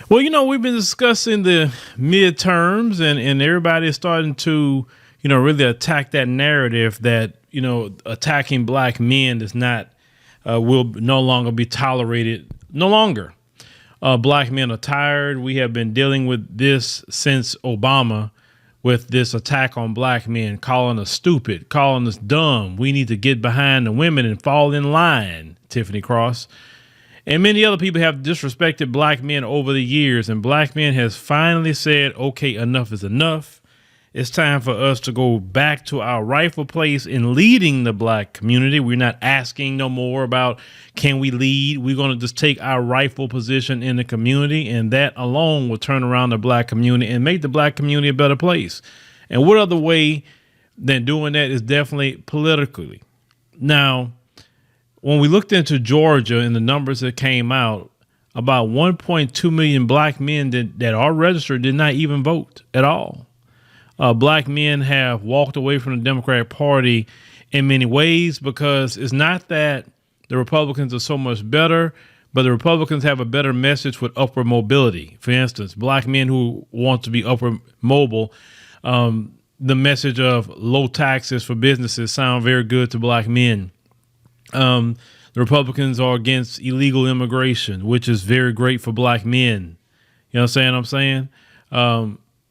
Well, we've been discussing the midterms, and everybody is starting to, really attack that narrative that, attacking black men is not, will no longer be tolerated. No longer. Black men are tired. We have been dealing with this since Obama, with this attack on black men, calling us stupid, calling us dumb. We need to get behind the women and fall in line, Tiffany Cross. And many other people have disrespected black men over the years, and black men has finally said, okay, enough is enough. It's time for us to go back to our rightful place in leading the black community. We're not asking no more about can we lead. We're going to just take our rightful position in the community, and that alone will turn around the black community and make the black community a better place. And what other way than doing that is definitely politically. Now, when we looked into Georgia and the numbers that came out, about 1.2 million black men that are registered did not even vote at all. Black men have walked away from the Democratic Party in many ways because it's not that the Republicans are so much better, but the Republicans have a better message with upward mobility. For instance, black men who want to be upward mobile, the message of low taxes for businesses sound very good to black men. The Republicans are against illegal immigration, which is very great for black men. You know what I'm saying?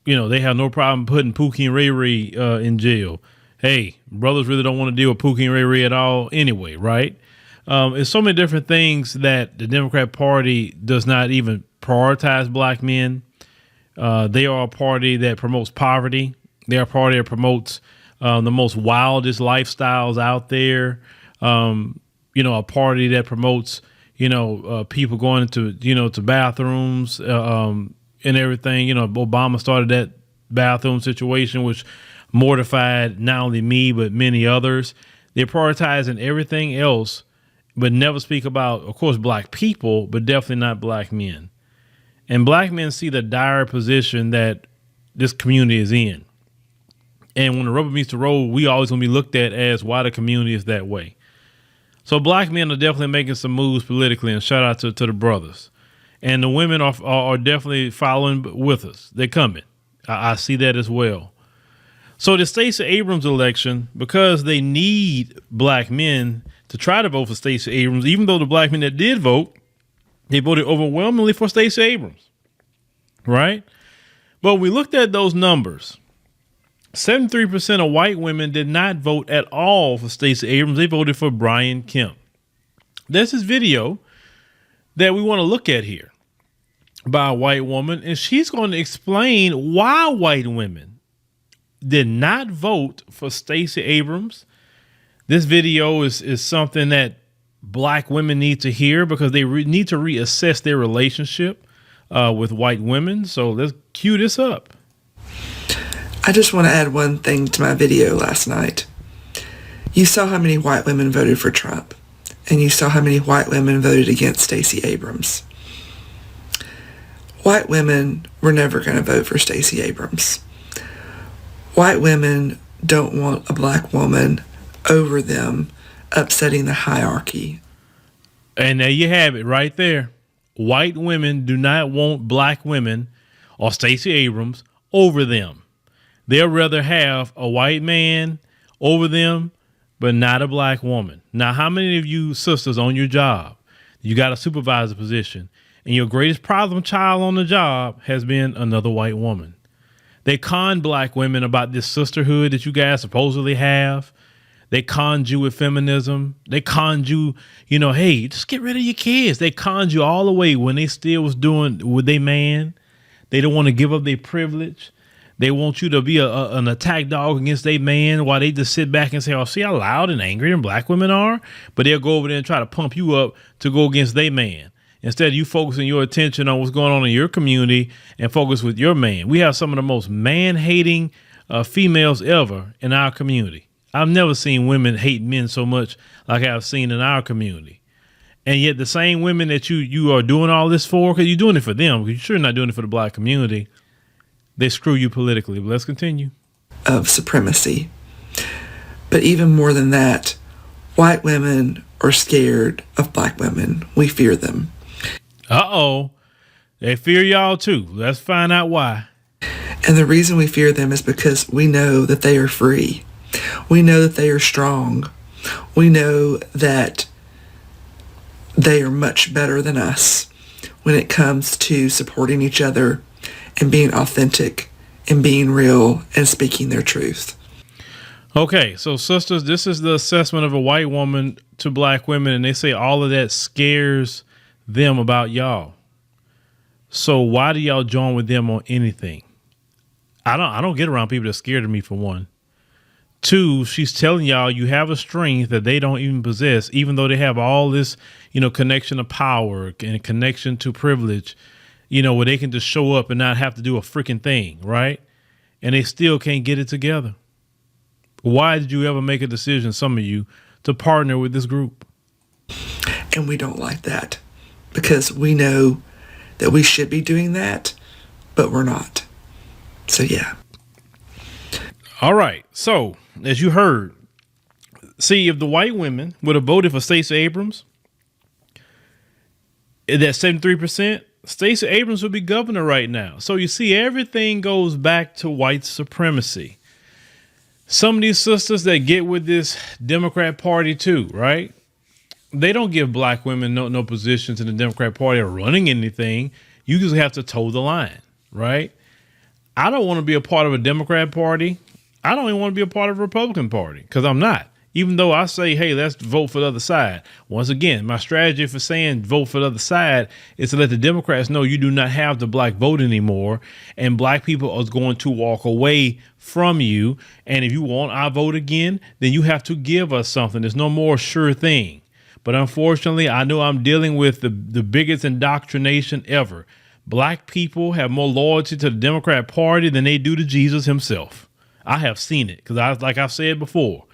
They have no problem putting Pookie and Ray Ray in jail. Hey, brothers really don't want to deal with Pookie and Ray Ray at all anyway, right? There's so many different things that the Democrat Party does not even prioritize black men. They are a party that promotes poverty. They're a party that promotes the most wildest lifestyles out there. A party that promotes, people going into, to bathrooms, and everything. Obama started that bathroom situation, which mortified not only me, but many others. They're prioritizing everything else, but never speak about, of course, black people, but definitely not black men. And black men see the dire position that this community is in. And when the rubber meets the road, we always going to be looked at as why the community is that way. So black men are definitely making some moves politically, and shout out to the brothers. And the women are definitely following with us. They're coming. I see that as well. So the Stacey Abrams election, because they need black men to try to vote for Stacey Abrams, even though the black men that did vote, they voted overwhelmingly for Stacey Abrams, right? But we looked at those numbers. 73% of white women did not vote at all for Stacey Abrams. They voted for Brian Kemp. There's this video that we want to look at here by a white woman, and she's going to explain why white women did not vote for Stacey Abrams. This video is something that black women need to hear because they need to reassess their relationship with white women. So let's cue this up. I just want to add one thing to my video last night. You saw how many white women voted for Trump, and you saw how many white women voted against Stacey Abrams. White women were never going to vote for Stacey Abrams. White women don't want a black woman over them upsetting the hierarchy. And there you have it right there. White women do not want black women or Stacey Abrams over them. They'll rather have a white man over them, but not a black woman. Now, how many of you sisters on your job, you got a supervisor position, and your greatest problem child on the job has been another white woman? They con black women about this sisterhood that you guys supposedly have. They conned you with feminism. They conned you, hey, just get rid of your kids. They conned you all the way when they still was doing with their man. They don't want to give up their privilege. They want you to be an attack dog against their man while they just sit back and say, oh, see how loud and angry and black women are? But they'll go over there and try to pump you up to go against their man. Instead of you focusing your attention on what's going on in your community and focus with your man. We have some of the most man-hating females ever in our community. I've never seen women hate men so much like I've seen in our community. And yet the same women that you are doing all this for, because you're doing it for them, because you're sure not doing it for the black community, they screw you politically. But let's continue. Of supremacy. But even more than that, white women are scared of black women. We fear them. Uh-oh. They fear y'all too. Let's find out why. And the reason we fear them is because we know that they are free. We know that they are strong. We know that they are much better than us when it comes to supporting each other and being authentic and being real and speaking their truth. Okay, so sisters, this is the assessment of a white woman to black women, and they say all of that scares them about y'all. So why do y'all join with them on anything? I don't get around people that are scared of me, for one. Two, she's telling y'all you have a strength that they don't even possess, even though they have all this, connection to power and connection to privilege, where they can just show up and not have to do a freaking thing, right? And they still can't get it together. Why did you ever make a decision, some of you, to partner with this group? And we don't like that because we know that we should be doing that, but we're not. So, yeah. All right. So, as you heard, see, if the white women would have voted for Stacey Abrams, that 73%, Stacey Abrams would be governor right now. So you see, everything goes back to white supremacy. Some of these sisters that get with this Democrat Party too, right? They don't give black women no positions in the Democrat Party or running anything. You just have to toe the line, right? I don't want to be a part of a Democrat Party. I don't even want to be a part of a Republican Party because I'm not. Even though I say, hey, let's vote for the other side. Once again, my strategy for saying vote for the other side is to let the Democrats know you do not have the black vote anymore. And black people are going to walk away from you. And if you want our vote again, then you have to give us something. There's no more sure thing. But unfortunately, I know I'm dealing with the biggest indoctrination ever. Black people have more loyalty to the Democrat Party than they do to Jesus himself. I have seen it because like I've said before,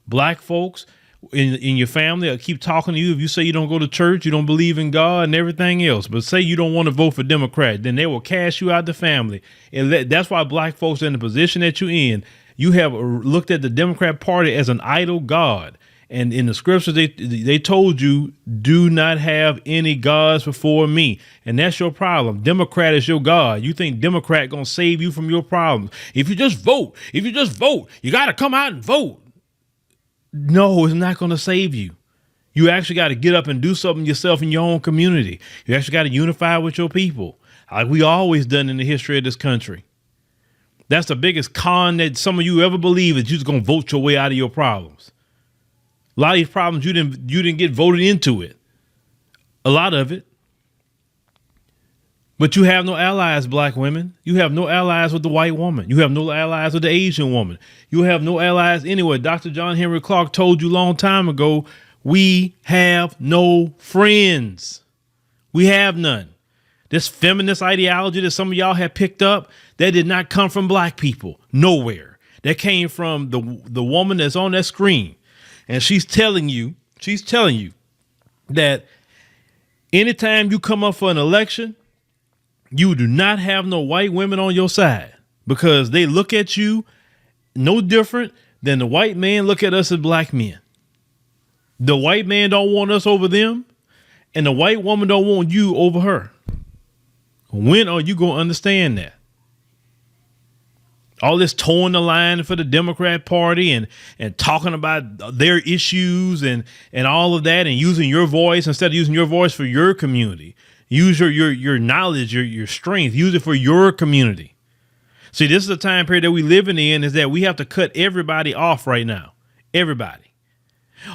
black folks in your family will keep talking to you. If you say you don't go to church, you don't believe in God and everything else, but say you don't want to vote for Democrat, then they will cast you out the family. And that's why black folks are in the position that you're in. You have looked at the Democrat Party as an idol god. And in the scriptures, they told you, do not have any gods before me. And that's your problem. Democrat is your God. You think Democrat going to save you from your problems. If you just vote, you got to come out and vote. No, it's not going to save you. You actually got to get up and do something yourself in your own community. You actually got to unify with your people, like we always done in the history of this country. That's the biggest con that some of you ever believe, is you're just going to vote your way out of your problems. A lot of these problems, you didn't get voted into it. A lot of it. But you have no allies, black women. You have no allies with the white woman. You have no allies with the Asian woman. You have no allies anywhere. Dr. John Henry Clark told you a long time ago, we have no friends. We have none. This feminist ideology that some of y'all have picked up, that did not come from black people. Nowhere. That came from the woman that's on that screen. And she's telling you that anytime you come up for an election, you do not have no white women on your side, because they look at you no different than the white man look at us as black men. The white man don't want us over them, and the white woman don't want you over her. When are you going to understand that? All this towing the line for the Democrat Party and talking about their issues and all of that, and using your voice instead of using your voice for your community. Use your knowledge, your strength. Use it for your community. See, this is the time period that we living in, is that we have to cut everybody off right now. Everybody.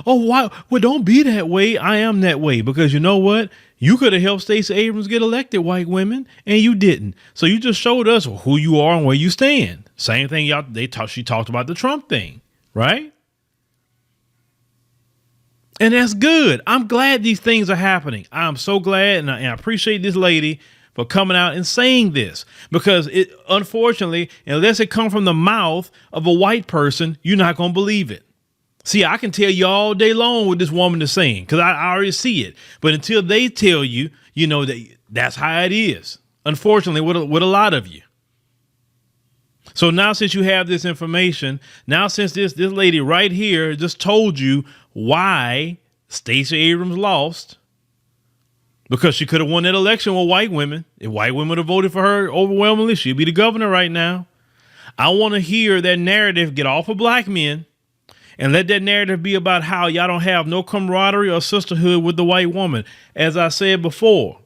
Oh, why? Well, don't be that way. I am that way, because you know what? You could have helped Stacey Abrams get elected, white women, and you didn't. So you just showed us who you are and where you stand. Same thing she talked about the Trump thing, right? And that's good. I'm glad these things are happening. I'm so glad, and I appreciate this lady for coming out and saying this, because unfortunately, unless it comes from the mouth of a white person, you're not going to believe it. See, I can tell you all day long what this woman is saying, because I already see it. But until they tell you, that's how it is. Unfortunately, with a lot of you. So now, since you have this information, now since this lady right here just told you why Stacey Abrams lost, because she could have won that election with white women. If white women would have voted for her overwhelmingly, she'd be the governor right now. I want to hear that narrative get off of black men and let that narrative be about how y'all don't have no camaraderie or sisterhood with the white woman. As I said before,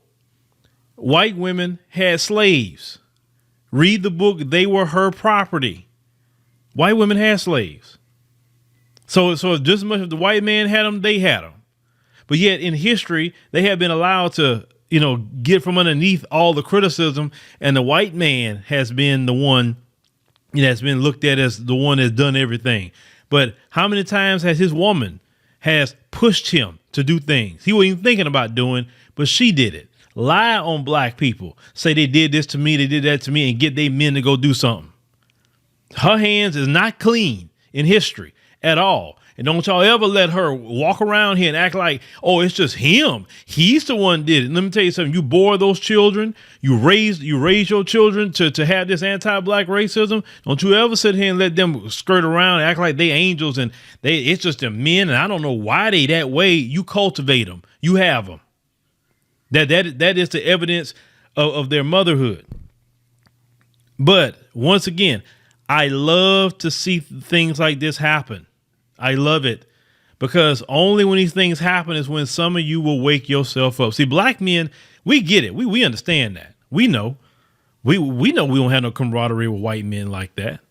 white women had slaves. Read the book. They were her property. White women had slaves. So just as much as the white man had them, they had them. But yet in history, they have been allowed to, get from underneath all the criticism. And the white man has been the one that's been looked at as the one that's done everything. But how many times has his woman has pushed him to do things he wasn't even thinking about doing, but she did it. Lie on black people. Say they did this to me, they did that to me, and get their men to go do something. Her hands is not clean in history at all. And don't y'all ever let her walk around here and act like, oh, it's just him. He's the one that did it. And let me tell you something. You bore those children. You raise your children to have this anti-black racism. Don't you ever sit here and let them skirt around and act like they angels and it's just the men. And I don't know why they that way. You cultivate them. You have them. That is the evidence of their motherhood. But once again, I love to see things like this happen. I love it because only when these things happen is when some of you will wake yourself up. See, black men, we get it. We understand that. We know. We know we don't have no camaraderie with white men like that.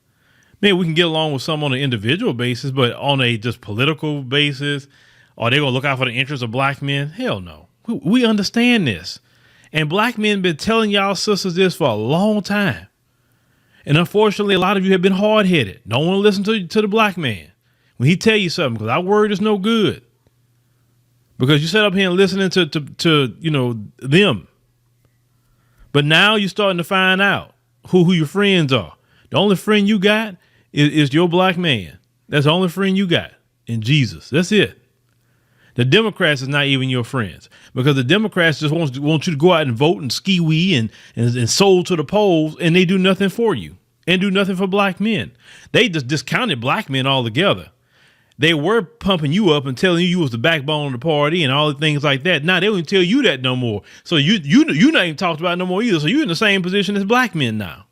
Maybe we can get along with some on an individual basis, but on a just political basis, are they going to look out for the interests of black men? Hell no. We understand this. And black men been telling y'all sisters this for a long time. And unfortunately, a lot of you have been hard-headed. Don't want to listen to the black man when he tell you something, because our word is no good. Because you sit up here and listening to them. But now you're starting to find out who your friends are. The only friend you got is your black man. That's the only friend you got in Jesus. That's it. The Democrats is not even your friends, because the Democrats just want you to go out and vote and ski-wee and sold to the polls, and they do nothing for you and do nothing for black men. They just discounted black men altogether. They were pumping you up and telling you was the backbone of the party and all the things like that. Now they don't even tell you that no more. So you not even talked about no more either. So you're in the same position as black men now.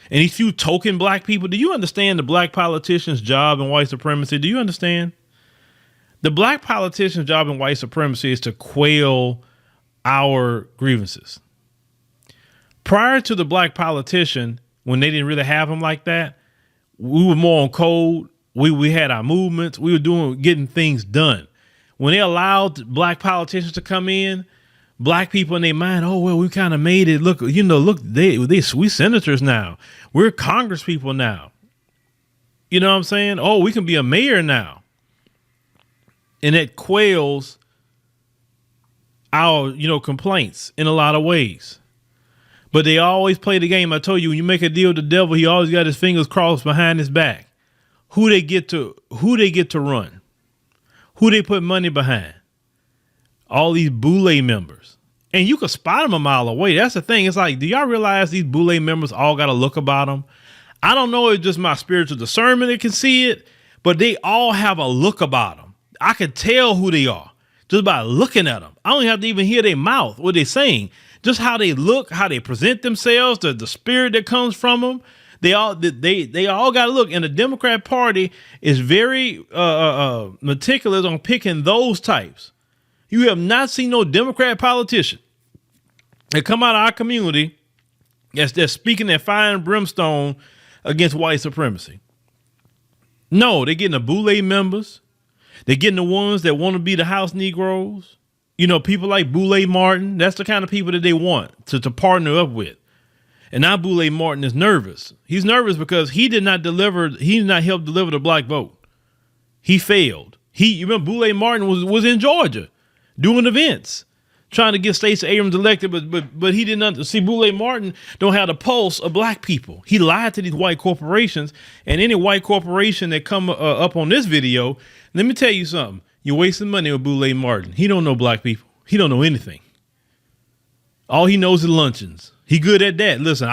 And these few token black people, do you understand the black politician's job in white supremacy? Do you understand? The black politician's job in white supremacy is to quell our grievances. Prior to the black politician, when they didn't really have them like that, we were more on code. We had our movements. We were getting things done. When they allowed black politicians to come in, black people in their mind, oh, well, we kind of made it. Look, we senators now. We're Congress people now. You know what I'm saying? Oh, we can be a mayor now. And it quells our, complaints in a lot of ways. But they always play the game. I told you, when you make a deal with the devil, he always got his fingers crossed behind his back. Who they get to run, who they put money behind, all these Boule members, and you can spot them a mile away. That's the thing. It's like, do y'all realize these Boule members all got a look about them? I don't know. It's just my spiritual discernment that can see it, but they all have a look about them. I can tell who they are just by looking at them. I don't have to even hear their mouth, what they're saying, just how they look, how they present themselves, the spirit that comes from them. They all got to look, and the Democrat Party is very meticulous on picking those types. You have not seen no Democrat politician that come out of our community that's speaking that fire and brimstone against white supremacy. No, they're getting the Boule members. They're getting the ones that want to be the House Negroes. People like Boule Martin. That's the kind of people that they want to partner up with. And now Boule Martin is nervous. He's nervous because he did not help deliver the black vote. He failed. You remember Boule Martin was in Georgia doing events, trying to get Stacey Abrams elected, but he didn't see. Boule Martin don't have the pulse of black people. He lied to these white corporations, and any white corporation that come up on this video, let me tell you something. You're wasting money with Boule Martin. He don't know black people. He don't know anything. All he knows is luncheons. He good at that. Listen,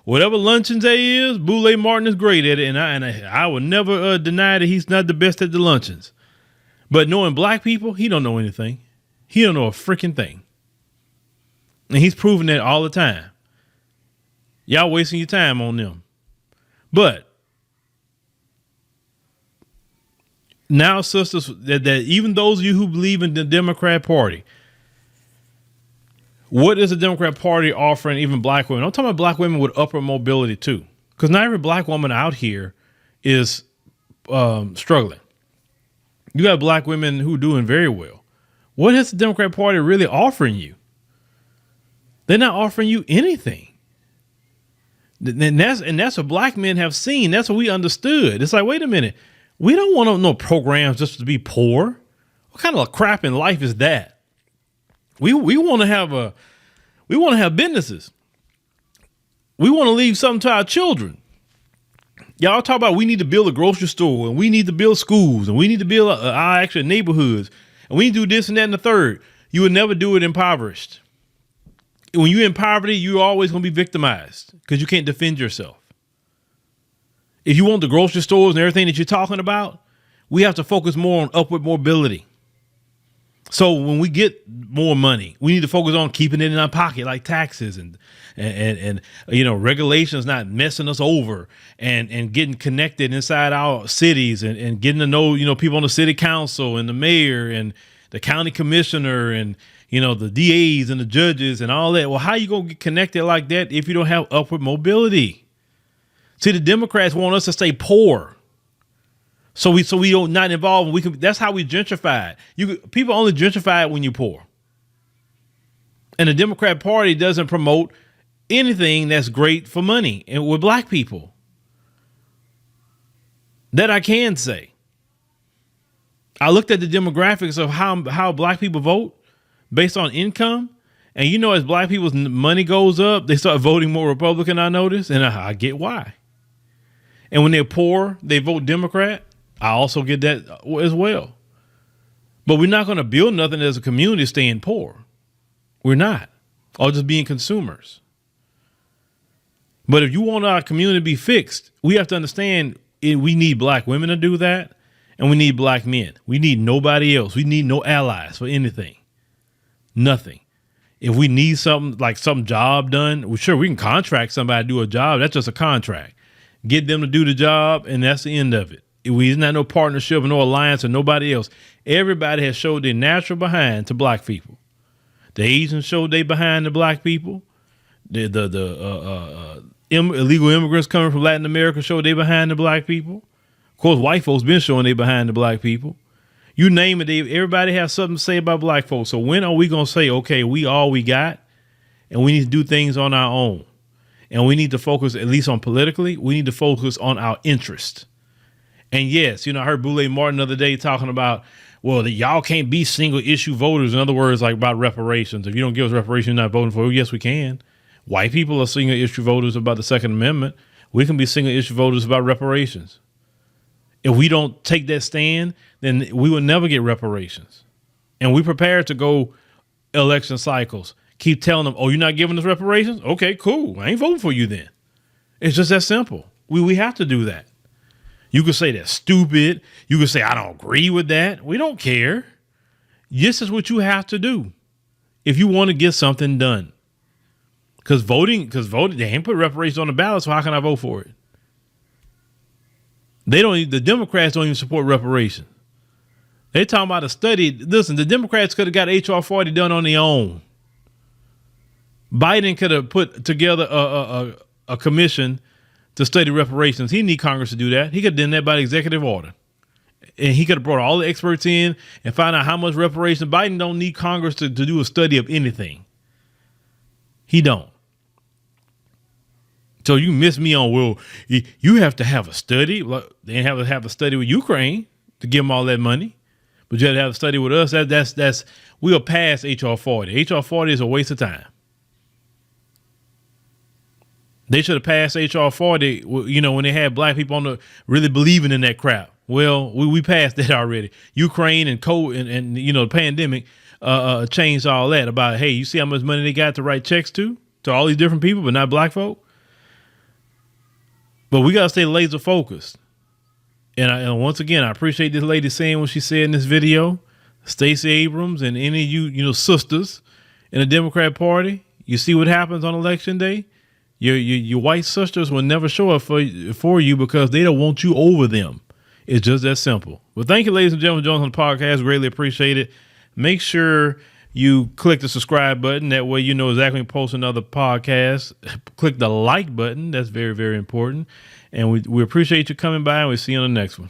whatever luncheons there is, Boule Martin is great at it, and I would never deny that he's not the best at the luncheons. But knowing black people, he don't know anything. He don't know a freaking thing. And he's proving that all the time. Y'all wasting your time on them. But now, sisters, that even those of you who believe in the Democrat Party, what is the Democrat Party offering even black women? I'm talking about black women with upward mobility too. Because not every black woman out here is struggling. You got black women who are doing very well. What is the Democrat Party really offering you? They're not offering you anything. And that's what black men have seen. That's what we understood. It's like, wait a minute. We don't want no programs just to be poor. What kind of crap in life is that? We want to have businesses. We want to leave something to our children. Y'all talk about we need to build a grocery store and we need to build schools and we need to build our actual neighborhoods and we need to do this and that and the third. You would never do it impoverished. When you're in poverty, you're always going to be victimized because you can't defend yourself. If you want the grocery stores and everything that you're talking about, we have to focus more on upward mobility. So when we get more money, we need to focus on keeping it in our pocket, like taxes and regulations not messing us over and getting connected inside our cities and getting to know, people on the city council and the mayor and the county commissioner and, the DAs and the judges and all that. Well, how you going to get connected like that if you don't have upward mobility? See, the Democrats want us to stay poor. So we don't not involved. That's how we gentrify. People only gentrify when you're poor. And the Democrat Party doesn't promote anything that's great for money and with black people. That I can say. I looked at the demographics of how black people vote based on income. And as black people's money goes up, they start voting more Republican, I notice. And I get why. And when they're poor, they vote Democrat. I also get that as well. But we're not going to build nothing as a community staying poor. We're not. Or just being consumers. But if you want our community to be fixed, we have to understand we need black women to do that. And we need black men. We need nobody else. We need no allies for anything. Nothing. If we need something like some job done, well, sure, we can contract somebody to do a job. That's just a contract. Get them to do the job, and that's the end of it. It's not no partnership or no alliance or nobody else. Everybody has showed their natural behind to black people. The Asians showed their behind to black people. The illegal immigrants coming from Latin America showed their behind to black people. Of course, white folks been showing their behind to black people. You name it, everybody has something to say about black folks. So when are we going to say, okay, we all we got, and we need to do things on our own? And we need to focus, at least on politically, we need to focus on our interest. And yes, I heard Boulay Martin the other day talking about, well, y'all can't be single issue voters. In other words, like about reparations. If you don't give us reparations, you're not voting for it. Yes, we can. White people are single issue voters about the Second Amendment. We can be single issue voters about reparations. If we don't take that stand, then we will never get reparations. And we prepared to go election cycles. Keep telling them, oh, you're not giving us reparations? Okay, cool. I ain't voting for you then. It's just that simple. We have to do that. You could say that's stupid. You could say, I don't agree with that. We don't care. This is what you have to do if you want to get something done. Because voting, they ain't put reparations on the ballot, so how can I vote for it? The Democrats don't even support reparations. They talking about a study. Listen, the Democrats could have got H.R. 40 done on their own. Biden could have put together a commission to study reparations. He didn't need Congress to do that. He could have done that by executive order. And he could have brought all the experts in and find out how much reparations. Biden don't need Congress to do a study of anything. He don't. So you miss me on, well, you have to have a study. They didn't have to have a study with Ukraine to give them all that money. But you have to have a study with us. That's we'll pass H.R. 40. H.R. 40 is a waste of time. They should have passed H.R. 40, when they had black people really believing in that crap. Well, we passed that already. Ukraine and the pandemic changed all that about, hey, you see how much money they got to write checks to all these different people, but not black folk. But we got to stay laser focused. And once again, I appreciate this lady saying what she said in this video. Stacey Abrams and any of you, sisters in the Democrat Party, you see what happens on election day? Your white sisters will never show up for you because they don't want you over them. It's just that simple. Well, thank you, ladies and gentlemen, for joining on the podcast. Greatly appreciate it. Make sure you click the subscribe button. That way you know exactly when we post another podcast. Click the like button. That's very, very important. And we appreciate you coming by, and we'll see you on the next one.